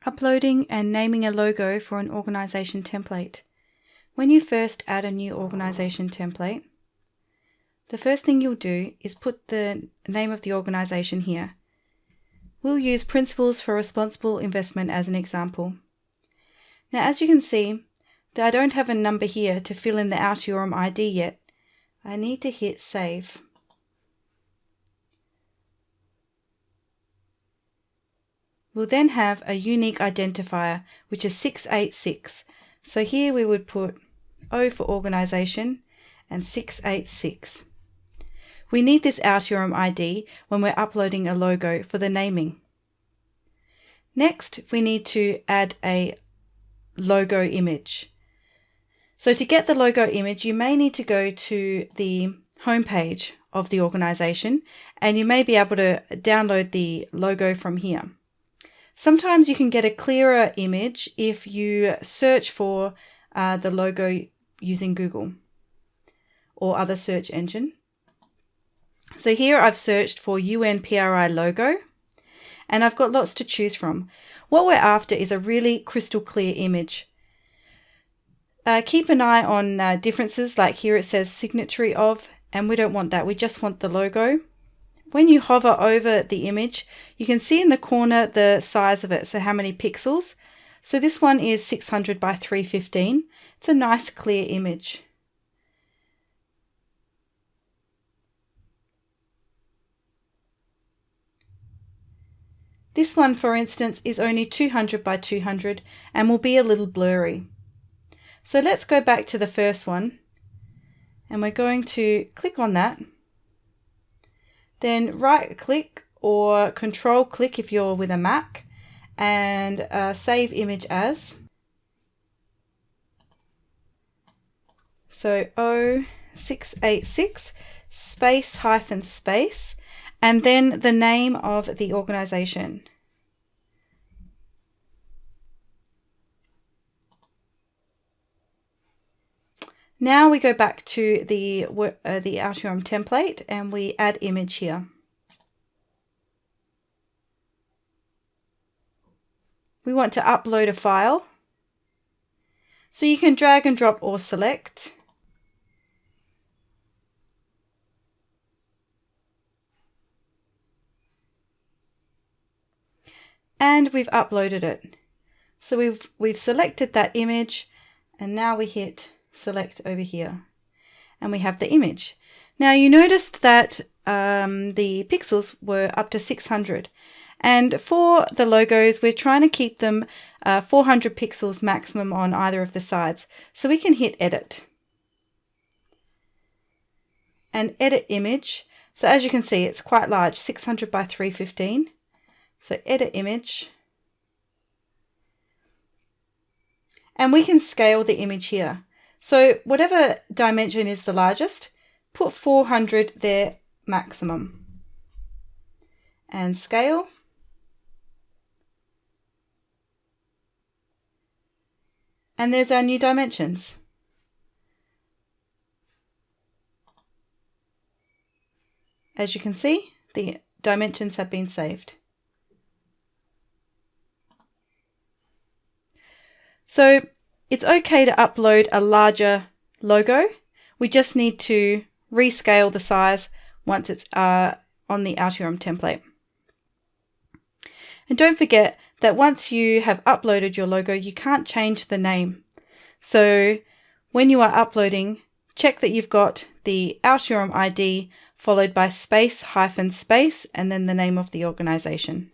Uploading and naming a logo for an organization template. When you first add a new organization template, the first thing you'll do is put the name of the organization here. We'll use Principles for Responsible Investment as an example. Now, as you can see, I don't have a number here to fill in the Altiorem ID yet. I need to hit Save. We'll then have a unique identifier, which is 686. So here we would put O for organization and 686. We need this Altiorem ID when we're uploading a logo for the naming. Next, we need to add a logo image. So to get the logo image, you may need to go to the homepage of the organization, and you may be able to download the logo from here. Sometimes you can get a clearer image if you search for the logo using Google or other search engine. So here I've searched for UNPRI logo, and I've got lots to choose from. What we're after is a really crystal clear image. Keep an eye on differences, like here it says signatory of, and we don't want that. We just want the logo. When you hover over the image, you can see in the corner the size of it, so how many pixels. So this one is 600 by 315. It's a nice clear image. This one, for instance, is only 200 by 200 and will be a little blurry. So let's go back to the first one, and we're going to click on that. Then right click or control click if you're with a Mac, and save image as. So O686 space hyphen space, and then the name of the organization. Now we go back to the Altiorem template and we add image here. We want to upload a file. So you can drag and drop or select. And we've uploaded it. So we've selected that image, and now we hit select over here, and we have the image. Now you noticed that the pixels were up to 600, and for the logos we're trying to keep them 400 pixels maximum on either of the sides. So we can hit edit and edit image. So as you can see, it's quite large, 600 by 315. So edit image, and we can scale the image here. So whatever dimension is the largest, put 400 there maximum. And scale. And there's our new dimensions. As you can see, the dimensions have been saved. So it's okay to upload a larger logo. We just need to rescale the size once it's on the Altiorem template. And don't forget that once you have uploaded your logo, you can't change the name. So when you are uploading, check that you've got the Altiorem ID followed by space hyphen space and then the name of the organization.